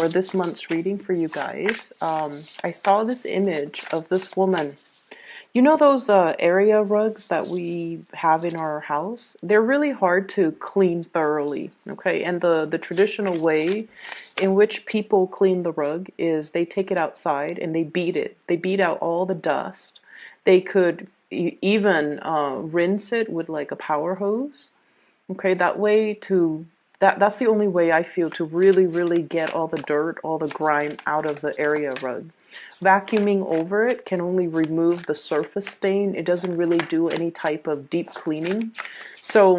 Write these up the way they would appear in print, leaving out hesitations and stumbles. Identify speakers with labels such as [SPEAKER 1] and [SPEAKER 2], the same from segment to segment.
[SPEAKER 1] For this month's reading for you guys. I saw this image of this woman. You know those area rugs that we have in our house? They're really hard to clean thoroughly, okay? And the traditional way in which people clean the rug is they take it outside and they beat it. They beat out all the dust. They could even rinse it with like a power hose. Okay, that way to that's the only way I feel to really get all the dirt, all the grime out of the area rug. Vacuuming over it can only remove the surface stain. It doesn't really do any type of deep cleaning. So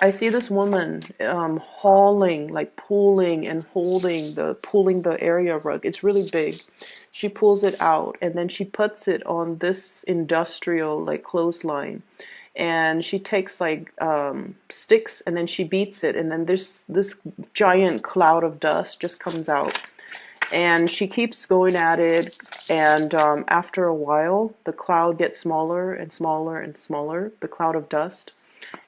[SPEAKER 1] I see this woman hauling, like pulling and pulling the area rug. It's really big. She pulls it out and then she puts it on this industrial like clothesline, and she takes like sticks and then she beats it, and then this giant cloud of dust just comes out, and she keeps going at it, and after a while the cloud gets smaller and smaller and smaller, the cloud of dust,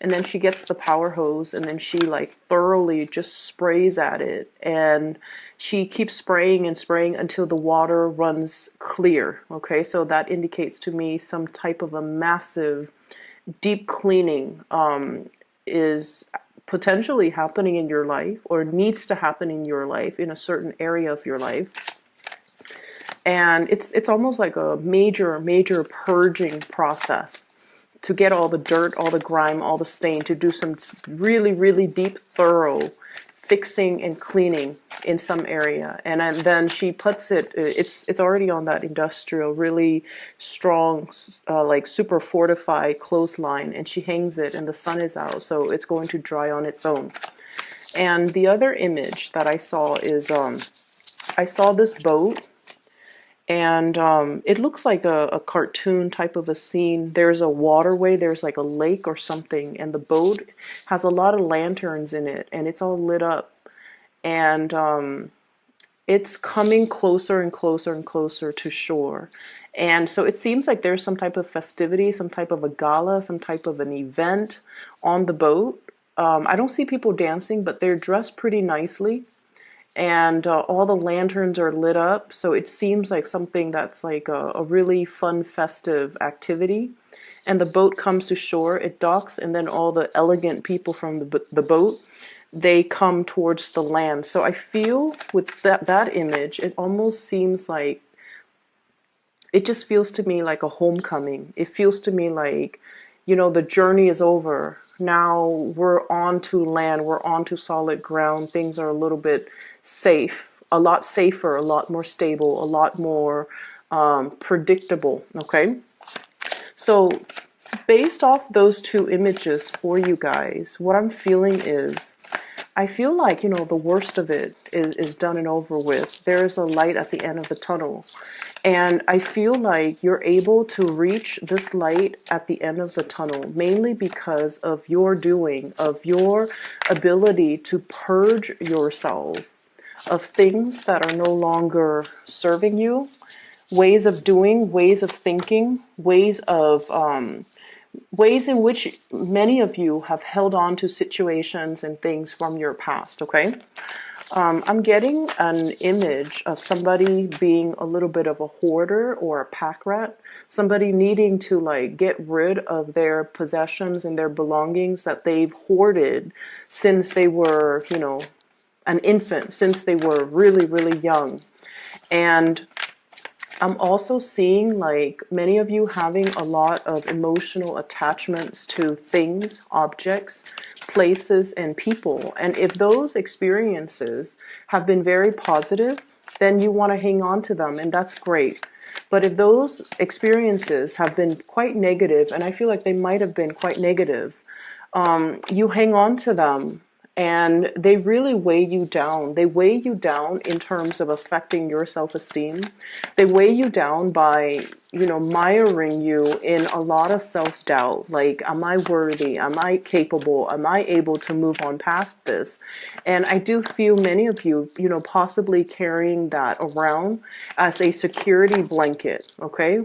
[SPEAKER 1] and then she gets the power hose and then she like thoroughly just sprays at it, and she keeps spraying and spraying until the water runs clear. Okay, so that indicates to me some type of a massive deep cleaning is potentially happening in your life, or needs to happen in your life, in a certain area of your life. And it's almost like a major purging process to get all the dirt, all the grime, all the stain, to do some really deep, thorough fixing and cleaning in some area. And then she puts it's already on that industrial, really strong, like super fortified clothesline, and she hangs it and the sun is out, so it's going to dry on its own. And the other image that I saw is, I saw this boat, and it looks like a cartoon type of a scene. There's a waterway, there's like a lake or something, and the boat has a lot of lanterns in it, and it's all lit up. And it's coming closer and closer and closer to shore. And so it seems like there's some type of festivity, some type of a gala, some type of an event on the boat. I don't see people dancing, but they're dressed pretty nicely, and all the lanterns are lit up, so it seems like something that's like a really fun, festive activity. And the boat comes to shore, it docks, and then all the elegant people from the boat, they come towards the land. So I feel with that image, it almost seems like, it just feels to me like a homecoming. It feels to me like, you know, the journey is over. Now we're on to land, we're on to solid ground. Things are a little bit safe, a lot safer, a lot more stable, a lot more predictable, okay? So based off those two images for you guys, what I'm feeling is, I feel like, you know, the worst of it is done and over with. There is a light at the end of the tunnel. And I feel like you're able to reach this light at the end of the tunnel, mainly because of your doing, of your ability to purge yourself of things that are no longer serving you, ways of doing, ways of thinking, ways in which many of you have held on to situations and things from your past, okay? I'm getting an image of somebody being a little bit of a hoarder or a pack rat, somebody needing to like get rid of their possessions and their belongings that they've hoarded since they were, you know, an infant, since they were really young. And I'm also seeing like many of you having a lot of emotional attachments to things, objects, places, and people. And if those experiences have been very positive, then you want to hang on to them, and that's great. But if those experiences have been quite negative, and I feel like they might have been quite negative, you hang on to them, and they really weigh you down. They weigh you down in terms of affecting your self-esteem. They weigh you down by, you know, miring you in a lot of self-doubt. Like, am I worthy? Am I capable? Am I able to move on past this? And I do feel many of you, you know, possibly carrying that around as a security blanket, okay?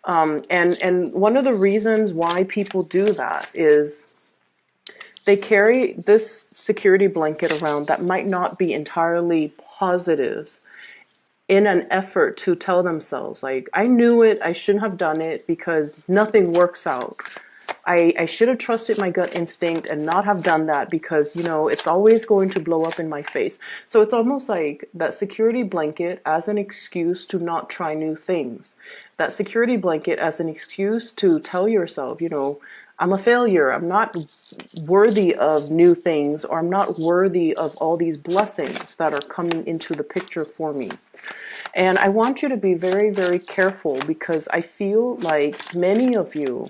[SPEAKER 1] And one of the reasons why people do that is they carry this security blanket around that might not be entirely positive in an effort to tell themselves, like, I knew it, I shouldn't have done it because nothing works out. I should have trusted my gut instinct and not have done that because, it's always going to blow up in my face. So it's almost like that security blanket as an excuse to not try new things. That security blanket as an excuse to tell yourself, I'm a failure. I'm not worthy of new things, or I'm not worthy of all these blessings that are coming into the picture for me. And I want you to be very, very careful because I feel like many of you,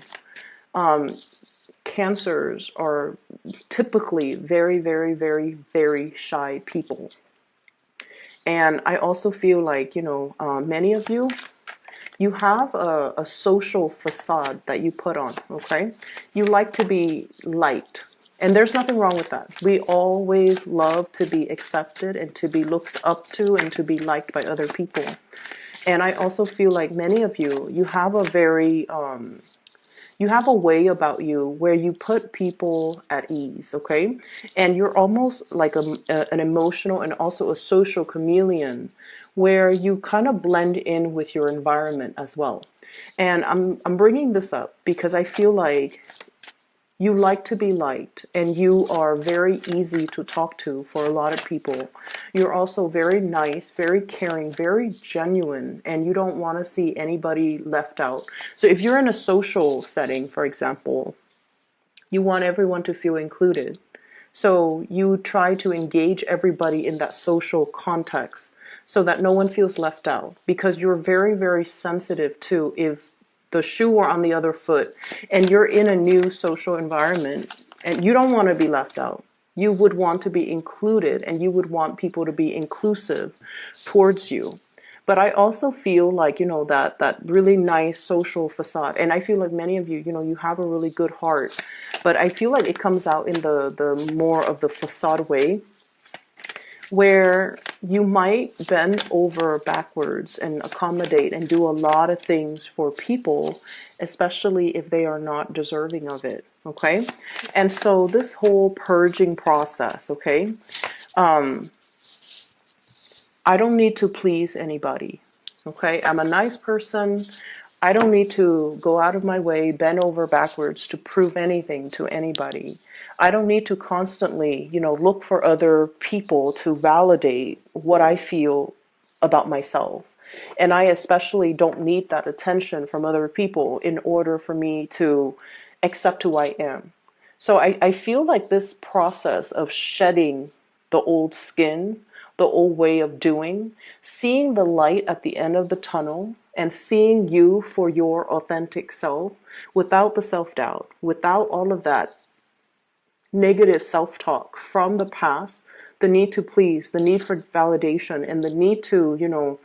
[SPEAKER 1] cancers are typically very, very, very, very shy people. And I also feel like, many of you, you have a social facade that you put on, okay? You like to be liked. And there's nothing wrong with that. We always love to be accepted and to be looked up to and to be liked by other people. And I also feel like many of you, you have a very, you have a way about you where you put people at ease, okay? And you're almost like an emotional and also a social chameleon where you kind of blend in with your environment as well. And I'm bringing this up because I feel like you like to be liked and you are very easy to talk to for a lot of people. You're also very nice, very caring, very genuine, and you don't want to see anybody left out. So if you're in a social setting, for example, you want everyone to feel included. So you try to engage everybody in that social context so that no one feels left out, because you're very, very sensitive to if the shoe were on the other foot and you're in a new social environment and you don't want to be left out. You would want to be included and you would want people to be inclusive towards you. But I also feel like, that really nice social facade. And I feel like many of you, you have a really good heart. But I feel like it comes out in the more of the facade way, where you might bend over backwards and accommodate and do a lot of things for people, especially if they are not deserving of it, okay? And so this whole purging process, okay? I don't need to please anybody, okay? I'm a nice person. I don't need to go out of my way, bend over backwards to prove anything to anybody. I don't need to constantly, look for other people to validate what I feel about myself. And I especially don't need that attention from other people in order for me to accept who I am. So I feel like this process of shedding the old skin, the old way of doing, seeing the light at the end of the tunnel, and seeing you for your authentic self without the self-doubt, without all of that negative self-talk from the past, the need to please, the need for validation, and the need to,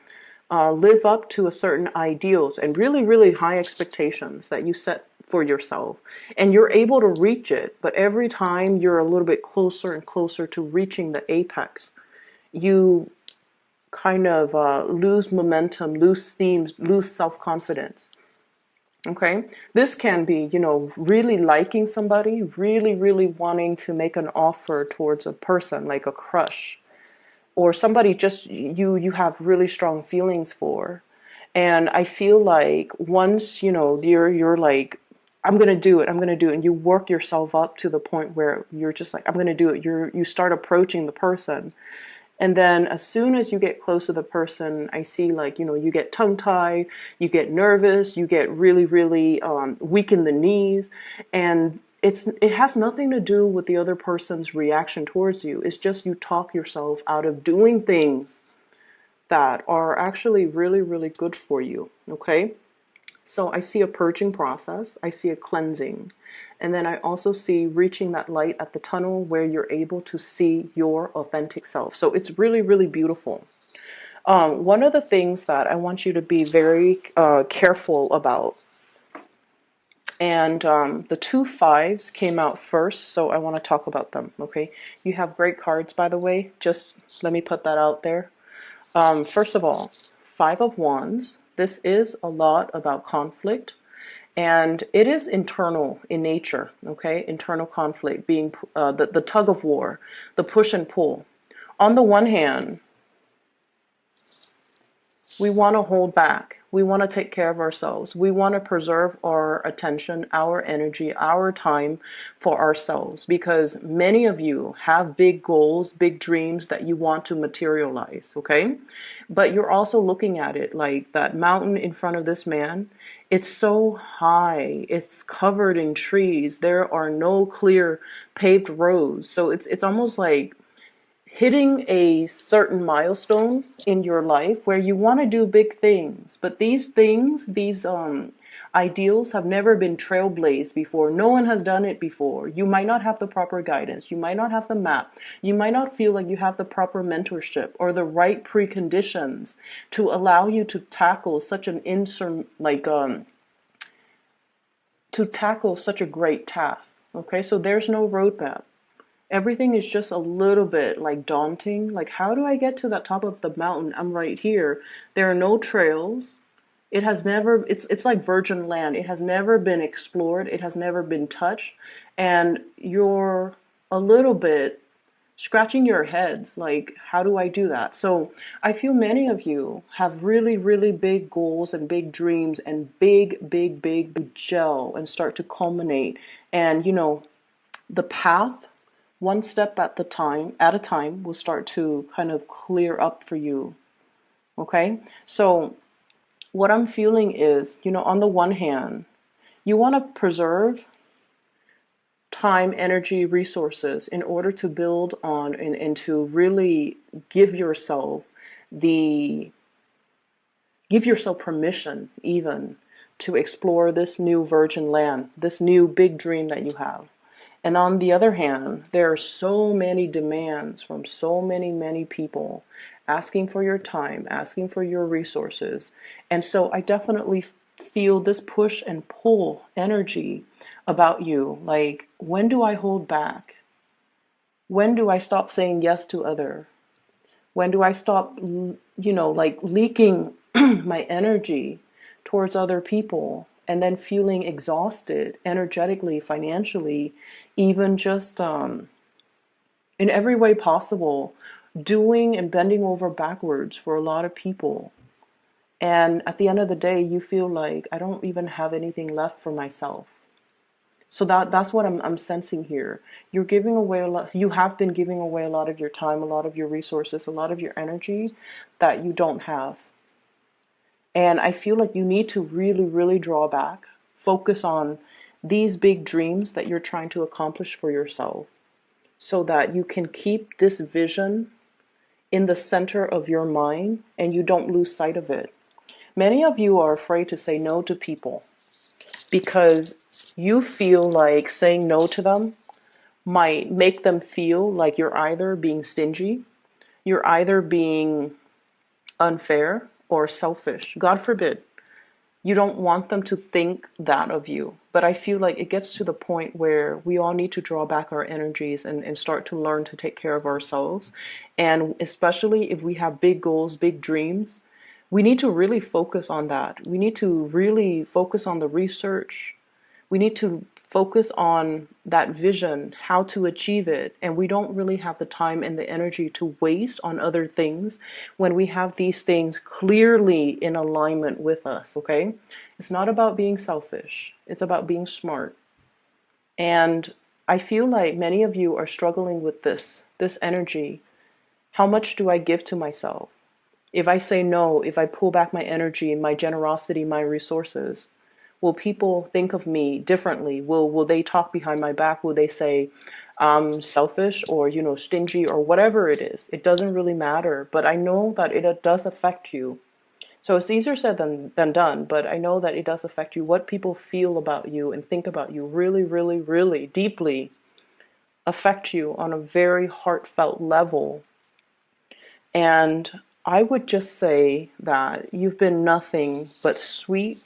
[SPEAKER 1] live up to a certain ideals and really, really high expectations that you set for yourself. And you're able to reach it, but every time you're a little bit closer and closer to reaching the apex, you kind of lose momentum, lose steam, lose self-confidence. Okay, this can be, really liking somebody, really, really wanting to make an offer towards a person, like a crush, or somebody just you have really strong feelings for. And I feel like once, you're like, I'm gonna do it, and you work yourself up to the point where you're just like, I'm gonna do it. You start approaching the person. And then as soon as you get close to the person, I see like, you get tongue-tied, you get nervous, you get really, really weak in the knees. And it has nothing to do with the other person's reaction towards you. It's just you talk yourself out of doing things that are actually really, really good for you, okay? So I see a purging process, I see a cleansing, and then I also see reaching that light at the tunnel where you're able to see your authentic self. So it's really, really beautiful. One of the things that I want you to be very careful about, and the 2 5s came out first, so I want to talk about them, okay? You have great cards, by the way, just let me put that out there. First of all, 5 of Wands. This is a lot about conflict, and it is internal in nature, okay? Internal conflict being the tug of war, the push and pull. On the one hand, We want to hold back. We want to take care of ourselves. We want to preserve our attention, our energy, our time for ourselves, because many of you have big goals, big dreams that you want to materialize, okay? But you're also looking at it like that mountain in front of this man. It's so high. It's covered in trees. There are no clear paved roads. So it's almost like hitting a certain milestone in your life where you want to do big things, but these things, these ideals have never been trailblazed before. No one has done it before. You might not have the proper guidance. You might not have the map. You might not feel like you have the proper mentorship or the right preconditions to allow you to tackle such an to tackle such a great task. Okay, so there's no roadmap. Everything is just a little bit like daunting. Like, how do I get to the top of the mountain? I'm right here. There are no trails. It has never, it's like virgin land. It has never been explored. It has never been touched. And you're a little bit scratching your heads like, how do I do that? So I feel many of you have really, really big goals and big dreams and big gel and start to culminate. And the path, one step at a time, will start to kind of clear up for you. Okay? So what I'm feeling is, on the one hand, you want to preserve time, energy, resources in order to build on and to really the give yourself permission even to explore this new virgin land, this new big dream that you have. And on the other hand, there are so many demands from so many people asking for your time, asking for your resources. And so I definitely feel this push and pull energy about you. Like, when do I hold back? When do I stop saying yes to other? When do I stop, like leaking my energy towards other people and then feeling exhausted energetically, financially, even just in every way possible, doing and bending over backwards for a lot of people. And at the end of the day, you feel like I don't even have anything left for myself. So that's what I'm sensing here. You're giving away a lot. You have been giving away a lot of your time, a lot of your resources, a lot of your energy that you don't have. And I feel like you need to really, really draw back, focus on these big dreams that you're trying to accomplish for yourself, so that you can keep this vision in the center of your mind and you don't lose sight of it. Many of you are afraid to say no to people because you feel like saying no to them might make them feel like you're either being stingy, you're either being unfair or selfish. God forbid. You don't want them to think that of you. But I feel like it gets to the point where we all need to draw back our energies and start to learn to take care of ourselves. And especially if we have big goals, big dreams, we need to really focus on that. We need to really focus on the research. We need to focus on that vision, how to achieve it. And we don't really have the time and the energy to waste on other things when we have these things clearly in alignment with us, okay? It's not about being selfish. It's about being smart. And I feel like many of you are struggling with this energy. How much do I give to myself? If I say no, if I pull back my energy, my generosity, my resources, will people think of me differently? Will they talk behind my back? Will they say I'm selfish or stingy or whatever it is? It doesn't really matter, but I know that it does affect you. So it's easier said than done, but I know that it does affect you. What people feel about you and think about you really, really, really deeply affect you on a very heartfelt level. And I would just say that you've been nothing but sweet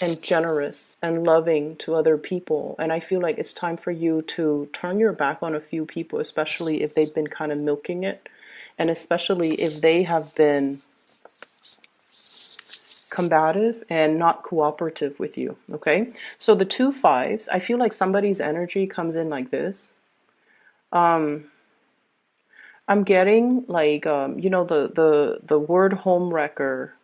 [SPEAKER 1] and generous and loving to other people. And I feel like it's time for you to turn your back on a few people, especially if they've been kind of milking it, and especially if they have been combative and not cooperative with you. Okay? So the 2 5s, I feel like somebody's energy comes in like this. I'm getting like the word home wrecker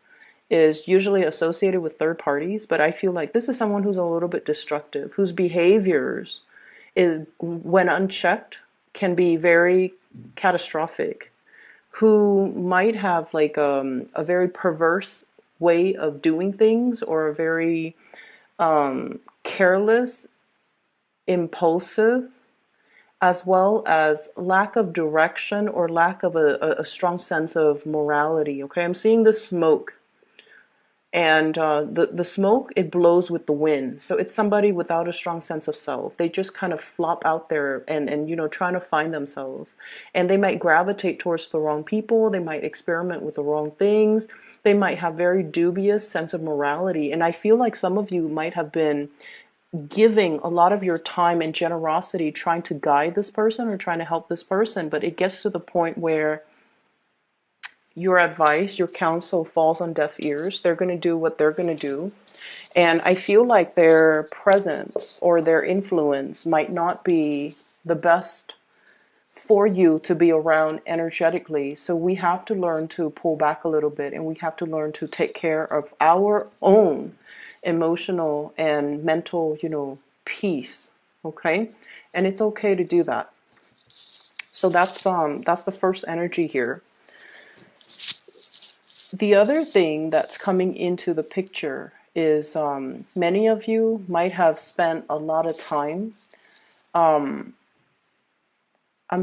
[SPEAKER 1] is usually associated with third parties, but I feel like this is someone who's a little bit destructive, whose behaviors is, when unchecked, can be very catastrophic, who might have like a very perverse way of doing things, or a very careless, impulsive, as well as lack of direction or lack of a strong sense of morality. Okay, I'm seeing the smoke, and the smoke, it blows with the wind. So it's somebody without a strong sense of self. They just kind of flop out there, and trying to find themselves, and they might gravitate towards the wrong people. They might experiment with the wrong things. They might have very dubious sense of morality, and I feel like some of you might have been giving a lot of your time and generosity trying to guide this person or trying to help this person, but it gets to the point where your advice, your counsel falls on deaf ears. They're going to do what they're going to do. And I feel like their presence or their influence might not be the best for you to be around energetically. So we have to learn to pull back a little bit, and we have to learn to take care of our own emotional and mental, peace. Okay? And it's okay to do that. So that's the first energy here. The other thing that's coming into the picture is many of you might have spent a lot of time. I'm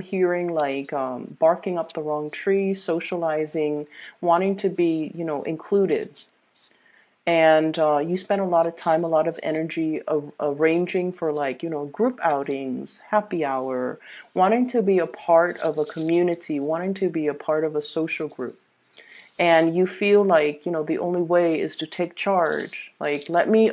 [SPEAKER 1] hearing like barking up the wrong tree, socializing, wanting to be, included. And you spend a lot of time, a lot of energy arranging for like, group outings, happy hour, wanting to be a part of a community, wanting to be a part of a social group. And you feel like, the only way is to take charge. Like, let me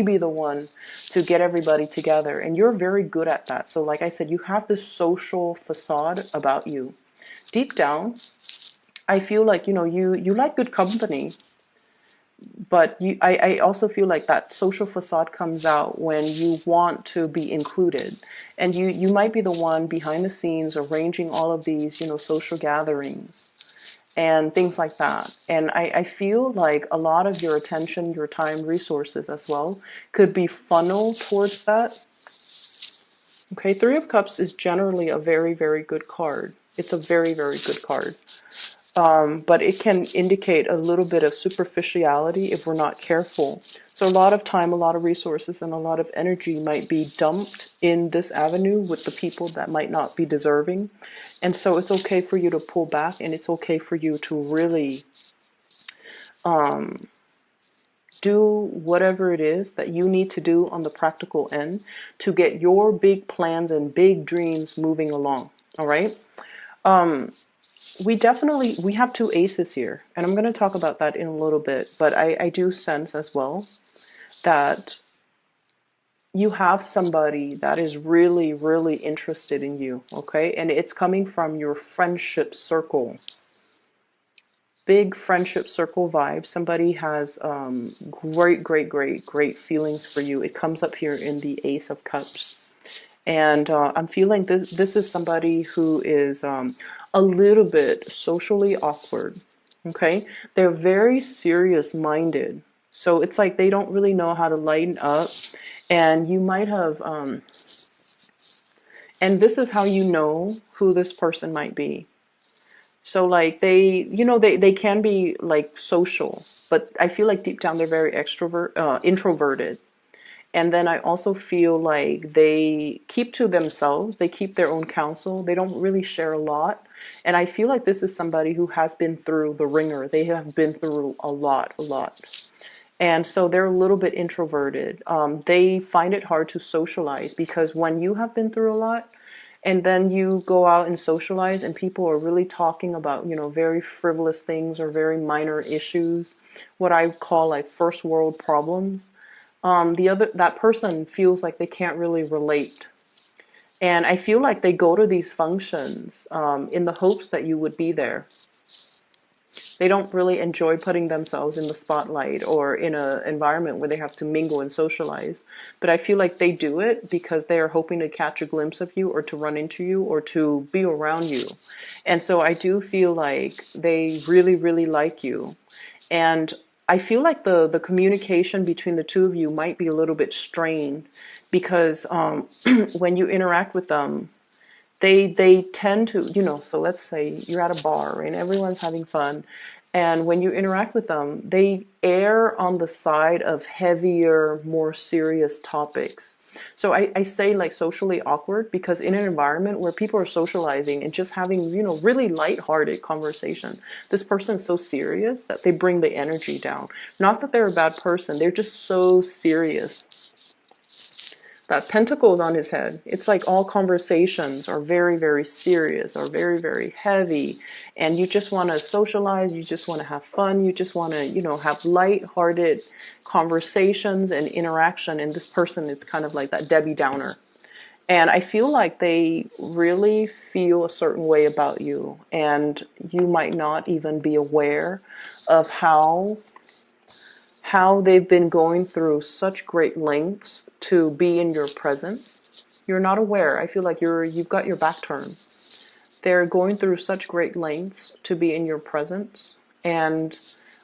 [SPEAKER 1] be the one to get everybody together. And you're very good at that. So like I said, you have this social facade about you. Deep down, I feel like, you like good company. But I also feel like that social facade comes out when you want to be included. And you might be the one behind the scenes arranging all of these, social gatherings and things like that. And I feel like a lot of your attention, your time, resources as well could be funneled towards that. Okay, Three of Cups is generally a very, very good card. It's a very, very good card. But it can indicate a little bit of superficiality if we're not careful. So a lot of time, a lot of resources, and a lot of energy might be dumped in this avenue with the people that might not be deserving. And so it's okay for you to pull back, and it's okay for you to really do whatever it is that you need to do on the practical end to get your big plans and big dreams moving along. All right? We have two aces here, and I'm going to talk about that in a little bit, but I do sense as well that you have somebody that is really, really interested in you, okay? And it's coming from your friendship circle. Big friendship circle vibe. Somebody has great, great, great, great feelings for you. It comes up here in the Ace of Cups. And I'm feeling this is somebody who is a little bit socially awkward, okay? They're very serious-minded. So it's like they don't really know how to lighten up. And you might have, and this is how you know who this person might be. So like they can be like social, but I feel like deep down they're very introverted. And then I also feel like they keep to themselves. They keep their own counsel. They don't really share a lot. And I feel like this is somebody who has been through the ringer. They have been through a lot. And so they're a little bit introverted. They find it hard to socialize because when you have been through a lot, and then you go out and socialize and people are really talking about, very frivolous things or very minor issues, what I call like first world problems. That person feels like they can't really relate. And I feel like they go to these functions in the hopes that you would be there. They don't really enjoy putting themselves in the spotlight or in an environment where they have to mingle and socialize. But I feel like they do it because they are hoping to catch a glimpse of you or to run into you or to be around you. And so I do feel like they really, really like you. And I feel like the communication between the two of you might be a little bit strained because when you interact with them, they tend to, so let's say you're at a bar and everyone's having fun, and when you interact with them, they err on the side of heavier, more serious topics. So I say like socially awkward because in an environment where people are socializing and just having, really lighthearted conversation, this person is so serious that they bring the energy down. Not that they're a bad person, they're just so serious. That pentacles on his head. It's like all conversations are very, very serious, or very, very heavy, and you just want to socialize, you just want to have fun, you just want to, have light-hearted conversations and interaction, and this person is kind of like that Debbie Downer. And I feel like they really feel a certain way about you, and you might not even be aware of how they've been going through such great lengths to be in your presence. You're not aware. I feel like you've got your back turned. They're going through such great lengths to be in your presence, and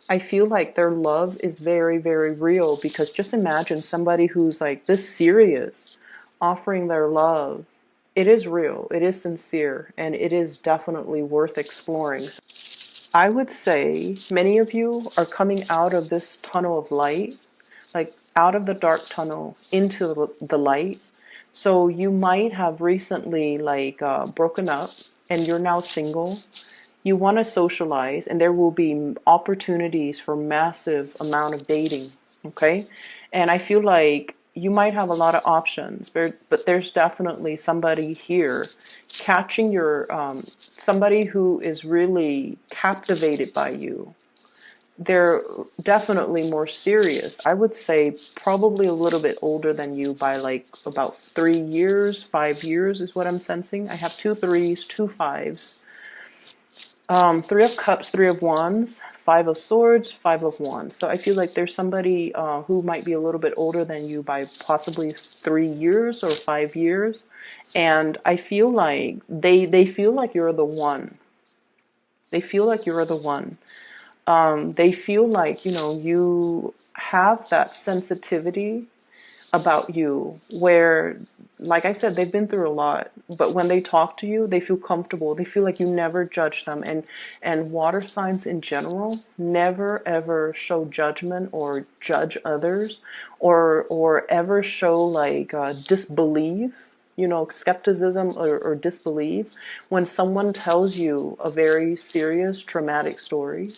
[SPEAKER 1] I feel like their love is very, very real, because just imagine somebody who's like this serious offering their love. It is real, it is sincere, and it is definitely worth exploring. I would say many of you are coming out of this tunnel of light, like out of the dark tunnel into the light. So you might have recently broken up and you're now single. You want to socialize, and there will be opportunities for massive amount of dating. Okay. And I feel like you might have a lot of options, but there's definitely somebody here catching your, somebody who is really captivated by you. They're definitely more serious. I would say probably a little bit older than you by like about 3 years, 5 years is what I'm sensing. I have two threes, two fives. Three of Cups, Three of Wands, Five of Swords, Five of Wands. So I feel like there's somebody who might be a little bit older than you by possibly 3 years or 5 years. And I feel like they feel like you're the one. They feel like you're the one. They feel like, you have that sensitivity about you where, like I said, they've been through a lot, but when they talk to you, they feel comfortable. They feel like you never judge them. And water signs in general never ever show judgment or judge others, or ever show like disbelief, skepticism or disbelief when someone tells you a very serious traumatic story.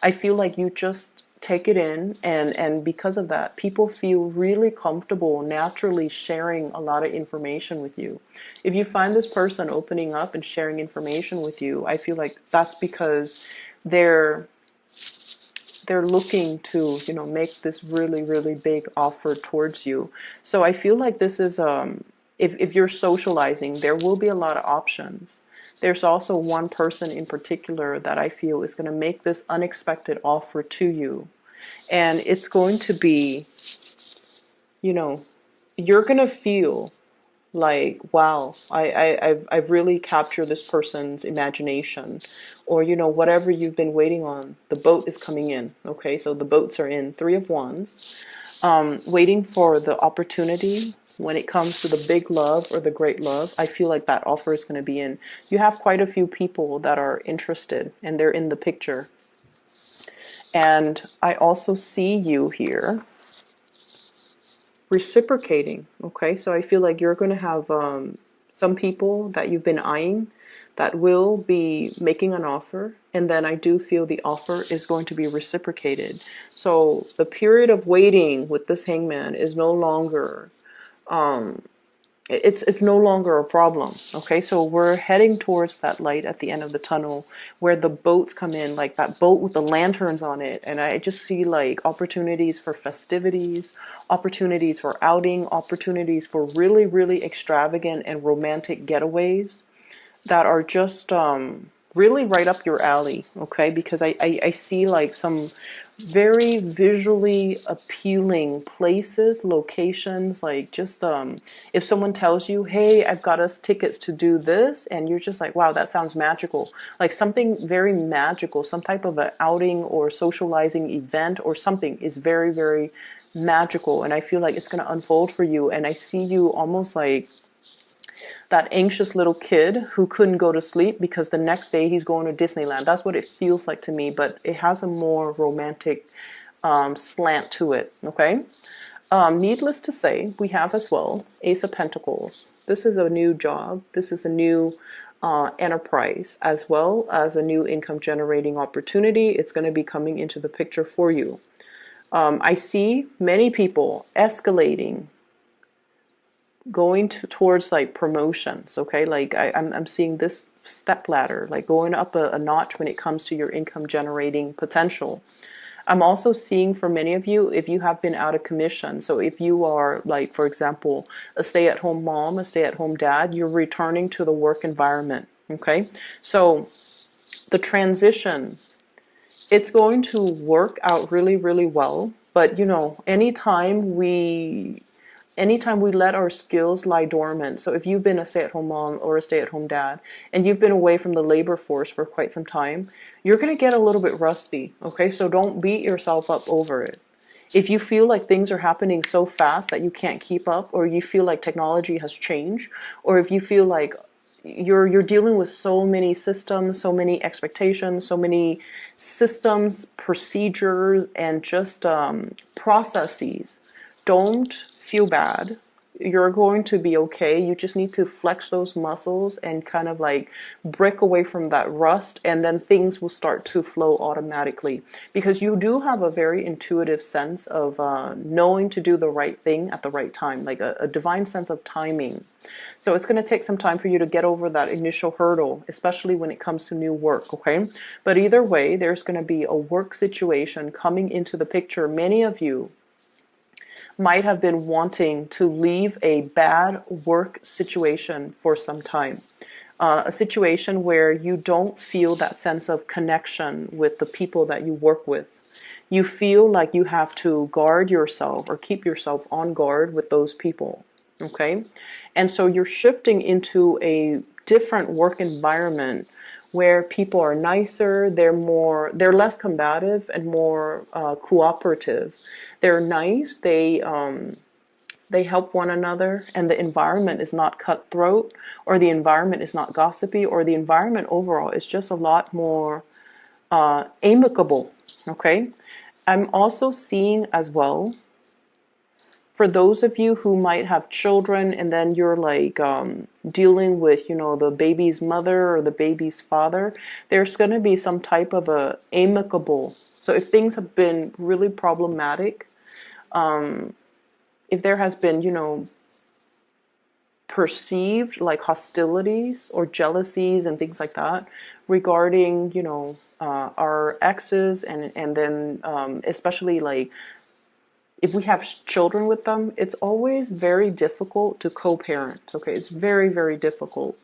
[SPEAKER 1] I feel like you just take it in, and because of that, people feel really comfortable naturally sharing a lot of information with you. If you find this person opening up and sharing information with you, I feel like that's because they're looking to, make this really, really big offer towards you. So I feel like this is if you're socializing, there will be a lot of options. There's also one person in particular that I feel is going to make this unexpected offer to you. And it's going to be, you're going to feel like, wow, I've really captured this person's imagination. Or, whatever you've been waiting on, the boat is coming in. Okay, so the boats are in. Three of Wands. Waiting for the opportunity. When it comes to the big love or the great love, I feel like that offer is going to be in. You have quite a few people that are interested, and they're in the picture. And I also see you here reciprocating. Okay, so I feel like you're going to have some people that you've been eyeing that will be making an offer, and then I do feel the offer is going to be reciprocated. So the period of waiting with this hangman is no longer it's no longer a problem. Okay, so we're heading towards that light at the end of the tunnel where the boats come in, like that boat with the lanterns on it. And I just see like opportunities for festivities, opportunities for outing, opportunities for really, really extravagant and romantic getaways that are just really right up your alley, okay? Because I see like some very visually appealing places, locations, like just if someone tells you, hey, I've got us tickets to do this, and you're just like, wow, that sounds magical. Like something very magical, some type of an outing or socializing event or something is very, very magical. And I feel like it's going to unfold for you. And I see you almost like that anxious little kid who couldn't go to sleep because the next day he's going to Disneyland. That's what it feels like to me, but it has a more romantic slant to it, okay? Needless to say, we have as well Ace of Pentacles. This is a new job. This is a new enterprise, as well as a new income generating opportunity. It's going to be coming into the picture for you. I see many people escalating, going towards like promotions, okay? Like I'm seeing this step ladder, like going up a notch when it comes to your income generating potential. I'm also seeing for many of you, if you have been out of commission, so if you are like, for example, a stay-at-home mom, a stay-at-home dad, you're returning to the work environment, okay? So the transition, it's going to work out really, really well. But you know, anytime we let our skills lie dormant, so if you've been a stay-at-home mom or a stay-at-home dad and you've been away from the labor force for quite some time, you're going to get a little bit rusty, okay? So don't beat yourself up over it. If you feel like things are happening so fast that you can't keep up, or you feel like technology has changed, or if you feel like you're dealing with so many systems, so many expectations, so many systems, procedures, and just processes, don't feel bad. You're going to be okay. You just need to flex those muscles and kind of like break away from that rust, and then things will start to flow automatically, because you do have a very intuitive sense of knowing to do the right thing at the right time, like a divine sense of timing. So it's going to take some time for you to get over that initial hurdle, especially when it comes to new work, okay? But either way, there's going to be a work situation coming into the picture. Many of you might have been wanting to leave a bad work situation for some time. A situation where you don't feel that sense of connection with the people that you work with. You feel like you have to guard yourself or keep yourself on guard with those people, okay? And so you're shifting into a different work environment where people are nicer, they're less combative and more cooperative. They're nice, they help one another, and the environment is not cutthroat, or the environment is not gossipy, or the environment overall is just a lot more amicable, okay? I'm also seeing as well, for those of you who might have children and then you're like dealing with, you know, the baby's mother or the baby's father, there's going to be some type of a amicable. So if things have been really problematic, if there has been, you know, perceived like hostilities or jealousies and things like that regarding, you know, our exes, and then especially like if we have children with them, it's always very difficult to co-parent, okay? It's very, very difficult.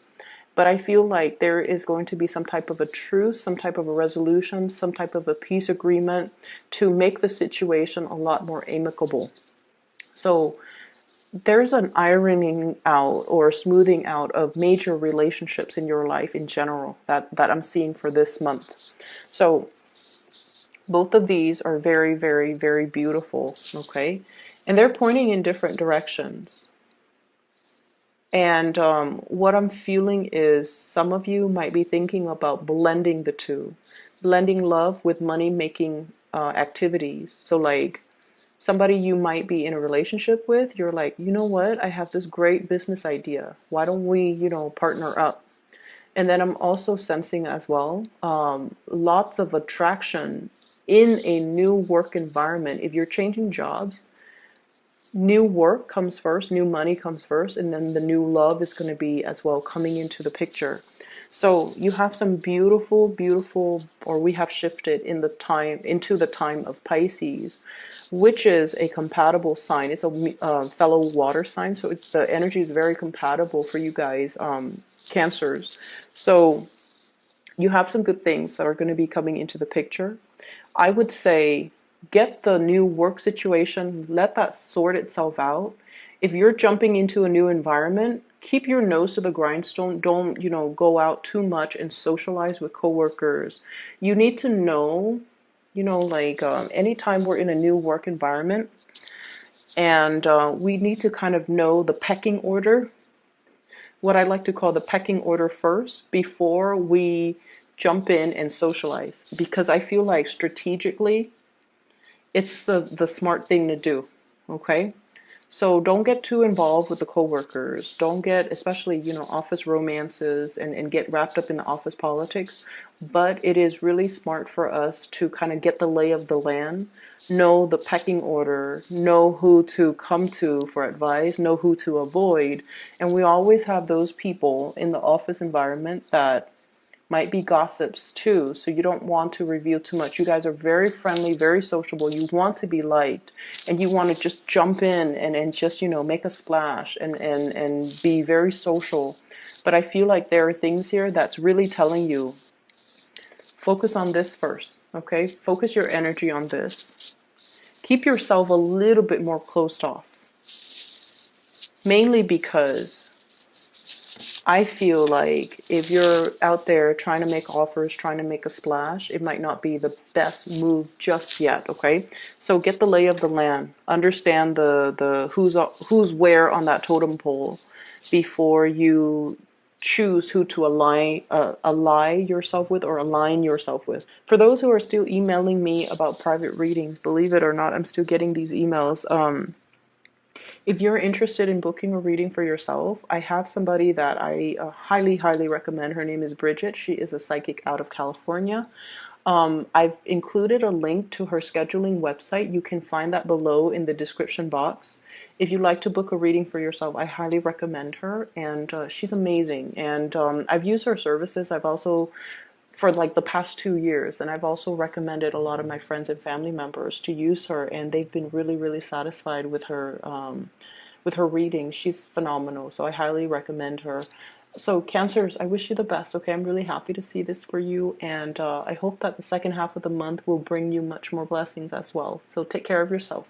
[SPEAKER 1] But I feel like there is going to be some type of a truce, some type of a resolution, some type of a peace agreement to make the situation a lot more amicable. So there's an ironing out or smoothing out of major relationships in your life in general that I'm seeing for this month. So both of these are very, very, very beautiful, okay? And they're pointing in different directions. And what I'm feeling is some of you might be thinking about blending the two, blending love with money-making activities. So like somebody you might be in a relationship with, you're like, you know what? I have this great business idea. Why don't we, you know, partner up? And then I'm also sensing as well lots of attraction in a new work environment. If you're changing jobs, new work comes first, new money comes first, and then the new love is going to be as well coming into the picture. So you have some beautiful, beautiful, or we have shifted into the time of Pisces, which is a compatible sign. It's a fellow water sign, so the energy is very compatible for you guys, Cancers. So You have some good things that are going to be coming into the picture. I would say get the new work situation, let that sort itself out. If you're jumping into a new environment, keep your nose to the grindstone. Don't, go out too much and socialize with coworkers. You need to know, like anytime we're in a new work environment, and we need to kind of know the pecking order, what I like to call the pecking order first before we jump in and socialize. Because I feel like strategically, it's the smart thing to do. Okay? So don't get too involved with the coworkers. Don't get, especially, office romances and get wrapped up in the office politics. But it is really smart for us to kind of get the lay of the land, know the pecking order, know who to come to for advice, know who to avoid. And we always have those people in the office environment that might be gossips too, so you don't want to reveal too much. You guys are very friendly, very sociable. You want to be liked, and you want to just jump in and just, make a splash and be very social. But I feel like there are things here that's really telling you, focus on this first, okay? Focus your energy on this. Keep yourself a little bit more closed off. Mainly because I feel like if you're out there trying to make offers, trying to make a splash, it might not be the best move just yet, okay? So get the lay of the land. Understand the who's where on that totem pole before you choose who to ally yourself with or align yourself with. For those who are still emailing me about private readings, believe it or not, I'm still getting these emails. If you're interested in booking a reading for yourself, I have somebody that I highly, highly recommend. Her name is Bridget. She is a psychic out of California. I've included a link to her scheduling website. You can find that below in the description box. If you'd like to book a reading for yourself, I highly recommend her, and she's amazing. And I've used her services. I've also, for like the past 2 years, and I've also recommended a lot of my friends and family members to use her, and they've been really, really satisfied with her reading. She's phenomenal, so I highly recommend her. So Cancers, I wish you the best, okay? I'm really happy to see this for you, and I hope that the second half of the month will bring you much more blessings as well. So take care of yourself.